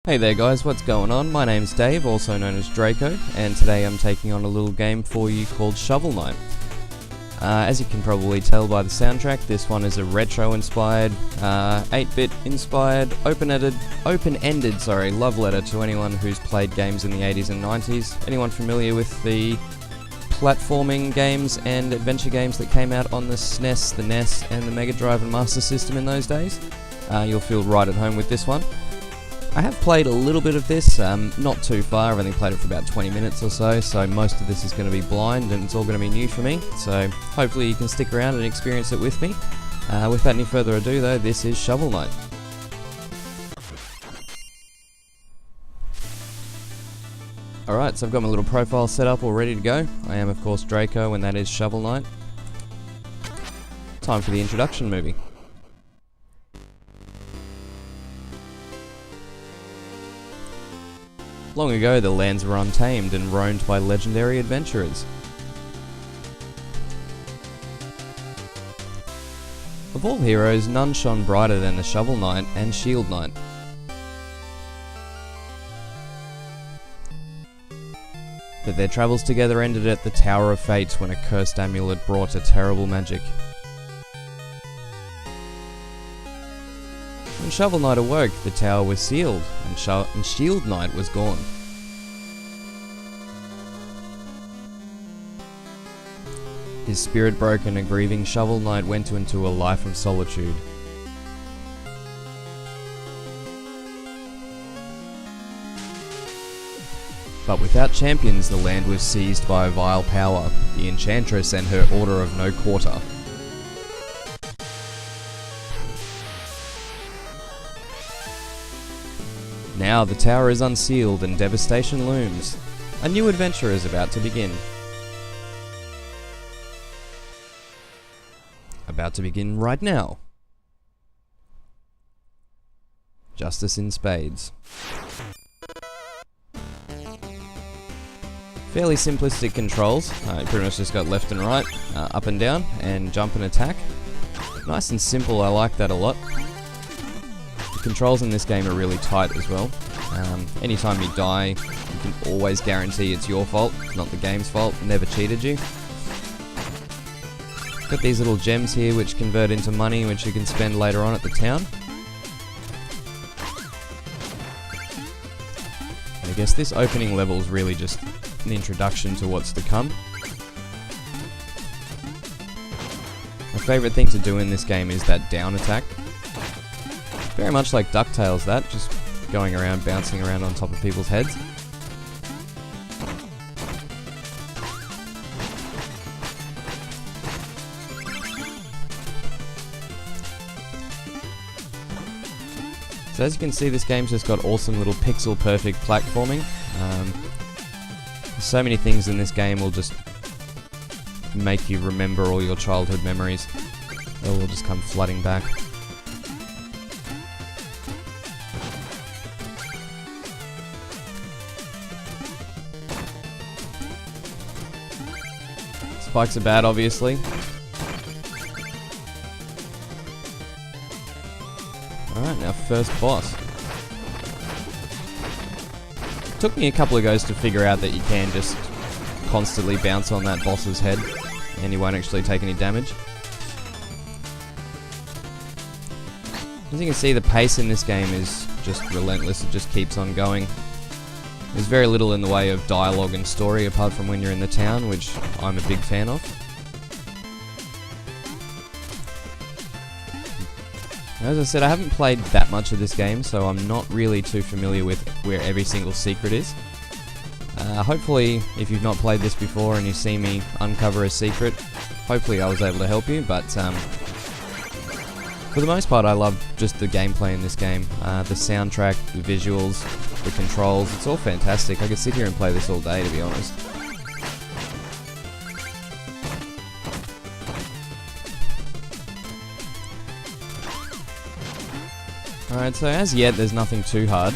Hey there guys, what's going on? My name's Dave, also known as Draco, and today I'm taking on a little game for you called Shovel Knight. As you can probably tell by the soundtrack, this one is a retro-inspired, 8-bit inspired, open-ended love letter to anyone who's played games in the 80s and 90s. Anyone familiar with the platforming games and adventure games that came out on the SNES, the NES, and the Mega Drive and Master System in those days? You'll feel right at home with this one. I have played a little bit of this, not too far. I've only played it for about 20 minutes or so most of this is going to be blind and it's all going to be new for me, so hopefully you can stick around and experience it with me. Without any further ado though, this is Shovel Knight. Alright, so I've got my little profile set up all ready to go. I am of course Draco and that is Shovel Knight. Time for the introduction movie. Long ago, the lands were untamed and roamed by legendary adventurers. Of all heroes, none shone brighter than the Shovel Knight and Shield Knight. But their travels together ended at the Tower of Fate when a cursed amulet brought a terrible magic. When Shovel Knight awoke, the tower was sealed, and Shield Knight was gone. His spirit broken, a grieving Shovel Knight went into a life of solitude. But without champions, the land was seized by a vile power, the Enchantress and her Order of No Quarter. Now the tower is unsealed and devastation looms. A new adventure is about to begin. About to begin right now. Justice in Spades. Fairly simplistic controls. You pretty much just got left and right, up and down, and jump and attack. Nice and simple, I like that a lot. The controls in this game are really tight as well. Anytime you die, you can always guarantee it's your fault, not the game's fault. Never cheated you. Got these little gems here which convert into money which you can spend later on at the town. I guess this opening level is really just an introduction to what's to come. My favourite thing to do in this game is that down attack. Very much like DuckTales that, just going around, bouncing around on top of people's heads. So as you can see, this game's just got awesome little pixel perfect platforming. So many things in this game will just make you remember all your childhood memories. They will just come flooding back. Spikes are bad, obviously. Alright, now first boss. Took me a couple of goes to figure out that you can just constantly bounce on that boss's head and you won't actually take any damage. As you can see, the pace in this game is just relentless, it just keeps on going. There's very little in the way of dialogue and story apart from when you're in the town, which I'm a big fan of. As I said, I haven't played that much of this game, so I'm not really too familiar with where every single secret is. Hopefully, if you've not played this before and you see me uncover a secret, hopefully I was able to help you, but for the most part I love just the gameplay in this game. The soundtrack, the visuals, the controls, it's all fantastic. I could sit here and play this all day, to be honest. Alright, so as yet there's nothing too hard.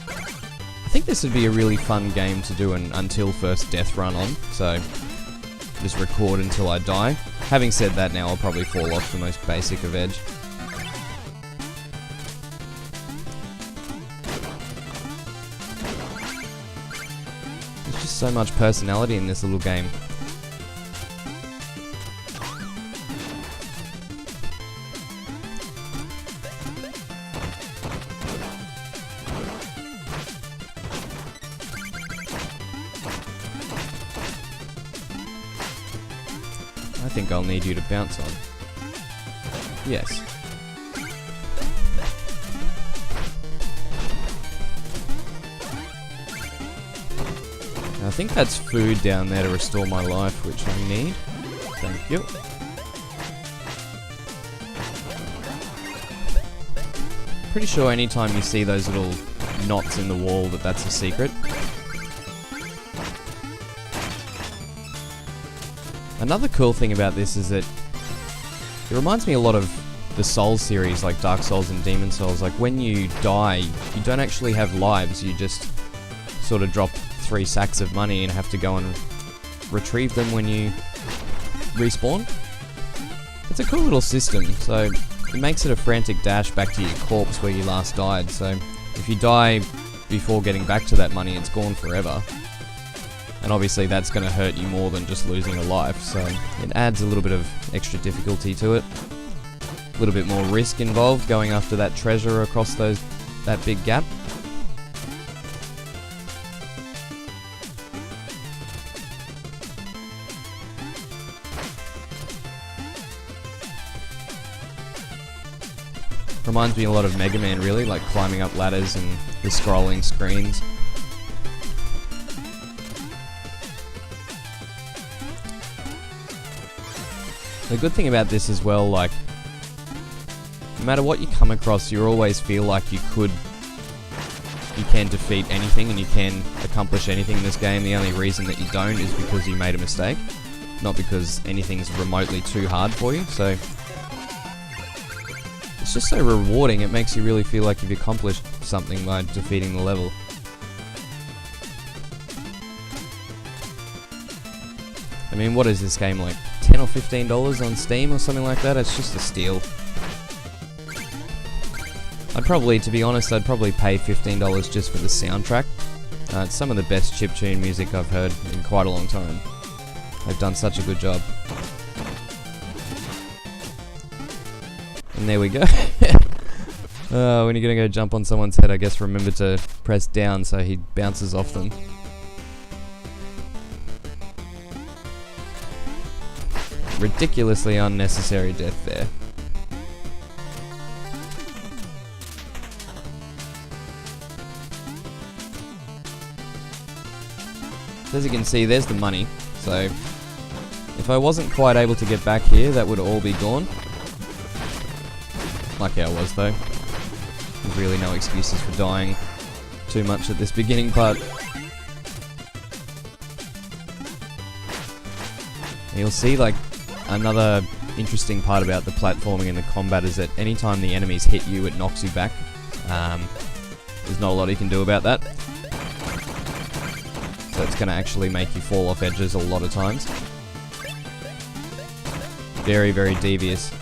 I think this would be a really fun game to do an until first death run on, so just record until I die. Having said that, now I'll probably fall off the most basic of Edge. just so much personality in this little game. I think I'll need you to bounce on. Yes. I think that's food down there to restore my life, which I need. Thank you. Pretty sure anytime you see those little knots in the wall that's a secret. Another cool thing about this is that it reminds me a lot of the Souls series, like Dark Souls and Demon Souls. Like when you die, you don't actually have lives, you just sort of drop 3 sacks of money and have to go and retrieve them when you respawn. It's a cool little system, so it makes it a frantic dash back to your corpse where you last died. So if you die before getting back to that money, it's gone forever. And obviously that's going to hurt you more than just losing a life, so it adds a little bit of extra difficulty to it. A little bit more risk involved going after that treasure across that big gap. Reminds me a lot of Mega Man, really, like climbing up ladders and the scrolling screens. The good thing about this as well, like, no matter what you come across, you always feel like you can defeat anything and you can accomplish anything in this game. The only reason that you don't is because you made a mistake, not because anything's remotely too hard for you. So it's just so rewarding. It makes you really feel like you've accomplished something by defeating the level. I mean, what is this game, like $10 or $15 on Steam or something like that? It's just a steal. To be honest, I'd probably pay $15 just for the soundtrack. It's some of the best chiptune music I've heard in quite a long time. They've done such a good job. And there we go. When you're gonna go jump on someone's head, I guess remember to press down so he bounces off them. Ridiculously unnecessary death there. As you can see, there's the money. So if I wasn't quite able to get back here, that would all be gone. Lucky I was, though. There's really no excuses for dying too much at this beginning part. And you'll see, like, another interesting part about the platforming and the combat is that anytime the enemies hit you, it knocks you back. There's not a lot you can do about that. So it's going to actually make you fall off edges a lot of times. Very, very devious.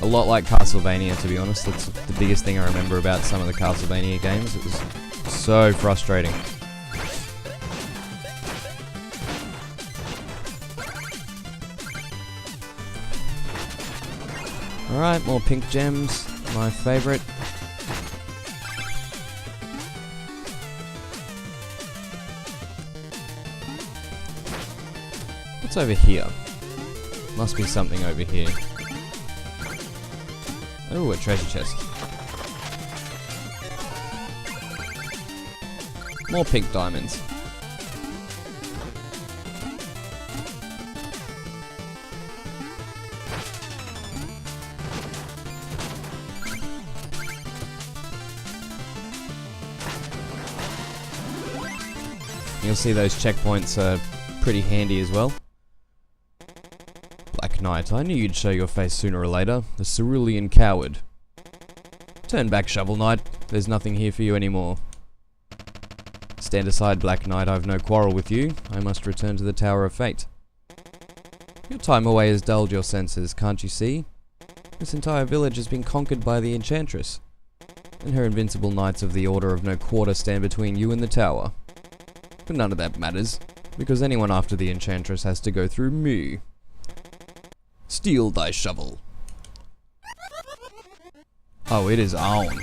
A lot like Castlevania, to be honest. That's the biggest thing I remember about some of the Castlevania games. It was so frustrating. Alright, more pink gems. My favourite. What's over here? Must be something over here. Oh, a treasure chest. More pink diamonds. You'll see those checkpoints are pretty handy as well. Black Knight, I knew you'd show your face sooner or later, the cerulean coward. Turn back, Shovel Knight. There's nothing here for you anymore. Stand aside, Black Knight. I've no quarrel with you. I must return to the Tower of Fate. Your time away has dulled your senses, can't you see? This entire village has been conquered by the Enchantress, and her invincible knights of the Order of No Quarter stand between you and the tower. But none of that matters. because anyone after the Enchantress has to go through me. Steal thy shovel. Oh, it is on.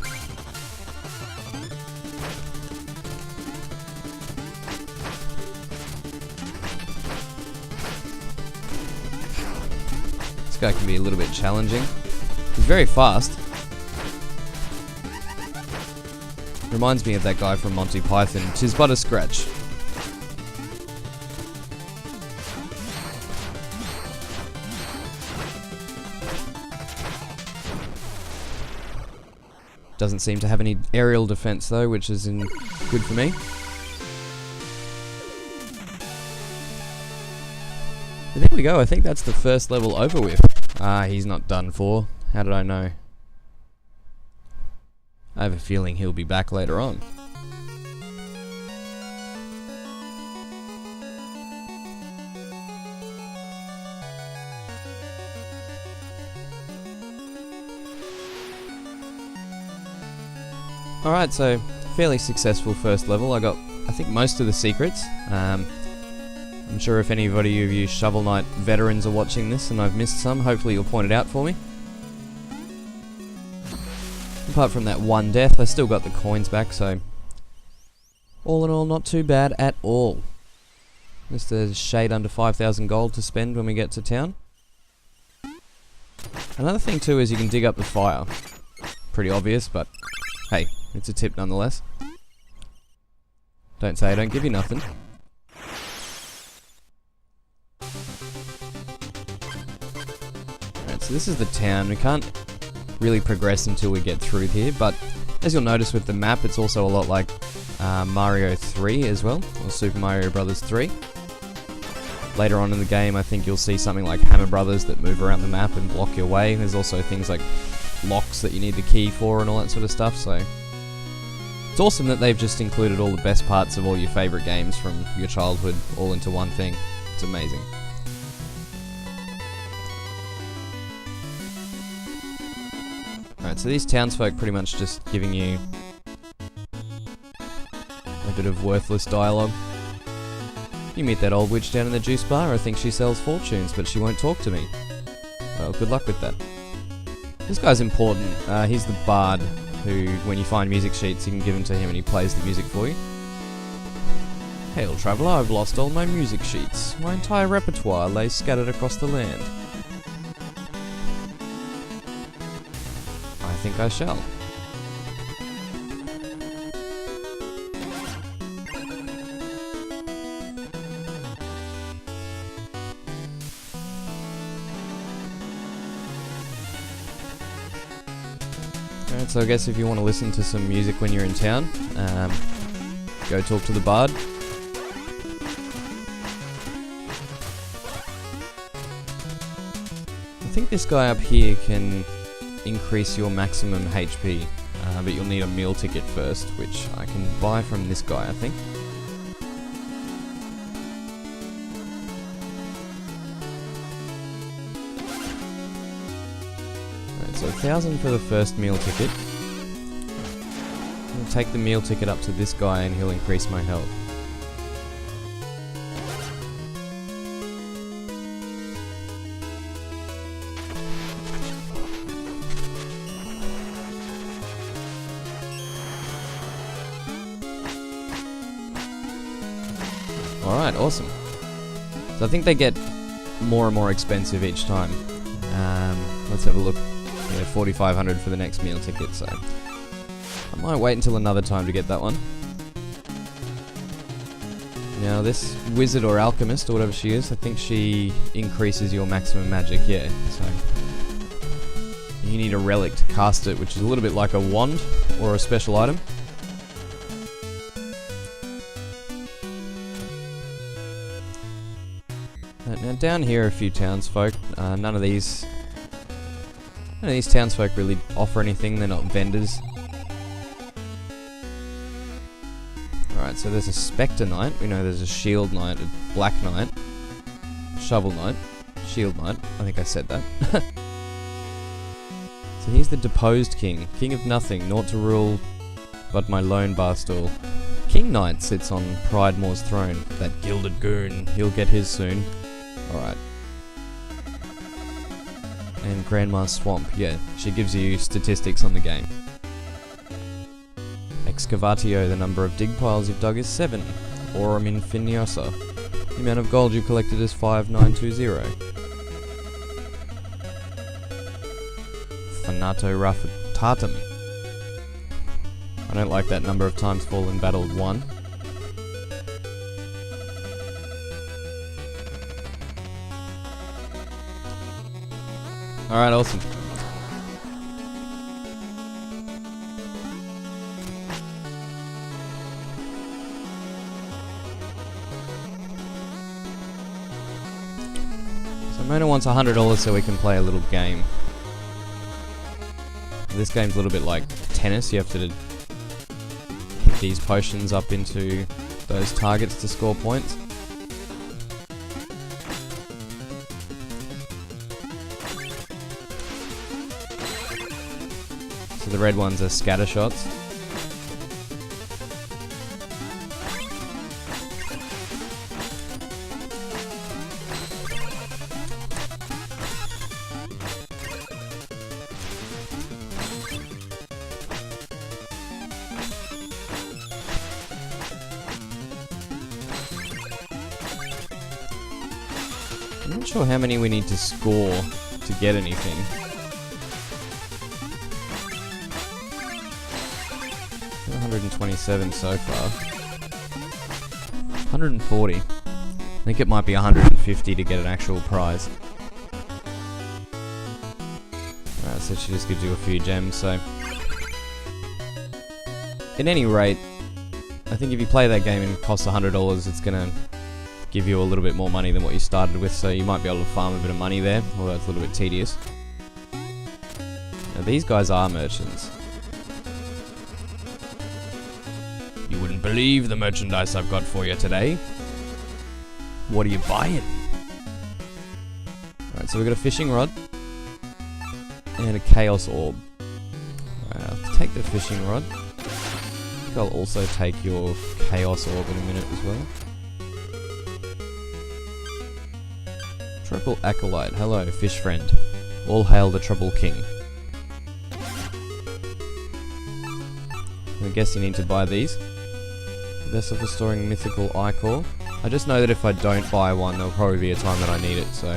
This guy can be a little bit challenging. He's very fast. Reminds me of that guy from Monty Python. 'Tis but a scratch. Doesn't seem to have any aerial defense though, which is good for me. But there we go, I think that's the first level over with. Ah, he's not done for. How did I know? I have a feeling he'll be back later on. Alright, so fairly successful first level. I got, I think, most of the secrets. I'm sure if anybody of you Shovel Knight veterans are watching this and I've missed some, hopefully you'll point it out for me. Apart from that one death, I still got the coins back, so all in all, not too bad at all. Just a shade under 5,000 gold to spend when we get to town. Another thing too is you can dig up the fire. Pretty obvious, but hey, it's a tip nonetheless. Don't say I don't give you nothing. Alright, so this is the town. We can't really progress until we get through here, but as you'll notice with the map, it's also a lot like Mario 3 as well, or Super Mario Brothers 3. Later on in the game, I think you'll see something like Hammer Brothers that move around the map and block your way. There's also things like locks that you need the key for and all that sort of stuff, so it's awesome that they've just included all the best parts of all your favourite games from your childhood all into one thing. It's amazing. Alright, so these townsfolk pretty much just giving you a bit of worthless dialogue. You meet that old witch down in the juice bar. I think she sells fortunes, but she won't talk to me. Well, good luck with that. This guy's important. He's the bard who, when you find music sheets, you can give them to him and he plays the music for you. Hail, traveller, I've lost all my music sheets. My entire repertoire lays scattered across the land. I think I shall. Alright, so I guess if you want to listen to some music when you're in town, go talk to the bard. I think this guy up here can increase your maximum HP, but you'll need a meal ticket first, which I can buy from this guy, I think. Alright, so 1,000 for the first meal ticket. I'll take the meal ticket up to this guy and he'll increase my health. Alright, awesome. So I think they get more and more expensive each time. Let's have a look. Yeah, 4,500 for the next meal ticket, so I might wait until another time to get that one. Now this wizard or alchemist, or whatever she is, I think she increases your maximum magic, yeah. So you need a relic to cast it, which is a little bit like a wand or a special item. Now down here are a few townsfolk. None of these townsfolk really offer anything. They're not vendors. Alright, so there's a Spectre Knight. We know there's a Shield Knight, a Black Knight, Shovel Knight, Shield Knight. I think I said that. So he's the deposed king. King of nothing, naught to rule but my lone bar stool. King Knight sits on Pridemoor's throne. That gilded goon. He'll get his soon. Alright. And Grandma's Swamp. Yeah, she gives you statistics on the game. Excavatio, the number of dig piles you've dug is 7. Aurum Infiniosa. The amount of gold you collected is 5920. Thanato Raffatatum. I don't like that number of times fall in battle 1. Alright, awesome. So Mona wants $100 so we can play a little game. This game's a little bit like tennis. You have to hit these potions up into those targets to score points. So the red ones are scatter shots. I'm not sure how many we need to score to get anything. 127 so far. 140. I think it might be 150 to get an actual prize. Alright, so she just gives you a few gems, so... At any rate, I think if you play that game and it costs $100, it's gonna give you a little bit more money than what you started with, so you might be able to farm a bit of money there, although it's a little bit tedious. Now these guys are merchants. You wouldn't believe the merchandise I've got for you today. What are you buying? Alright, so we've got a fishing rod and a chaos orb. Alright, I'll take the fishing rod. I think I'll also take your chaos orb in a minute as well. Triple Acolyte. Hello, fish friend. All hail the Trouble King. I guess you need to buy these. Vessel for storing mythical ichor. I just know that if I don't buy one, there'll probably be a time that I need it, so...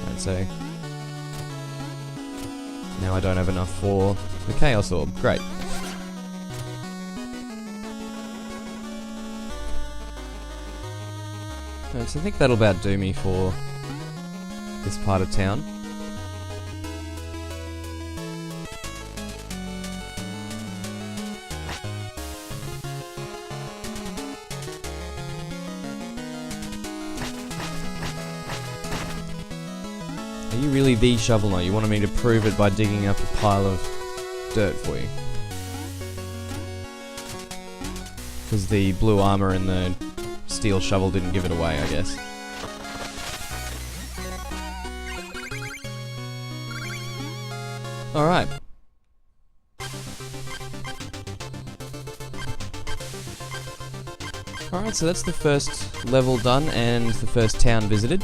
I'd say... Now I don't have enough for the Chaos Orb. Great. Right, so I think that'll about do me for this part of town. Are you really the Shovel Knight? You wanted me to prove it by digging up a pile of dirt for you? Because the blue armor and the steel shovel didn't give it away, I guess. Alright. Alright, so that's the first level done and the first town visited.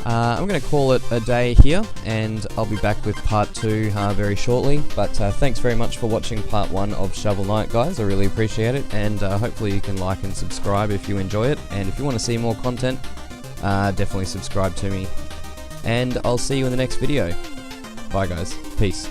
I'm going to call it a day here, and I'll be back with part 2 very shortly. But thanks very much for watching part 1 of Shovel Knight, guys. I really appreciate it, and hopefully you can like and subscribe if you enjoy it. And if you want to see more content, definitely subscribe to me. And I'll see you in the next video. Bye, guys. Peace.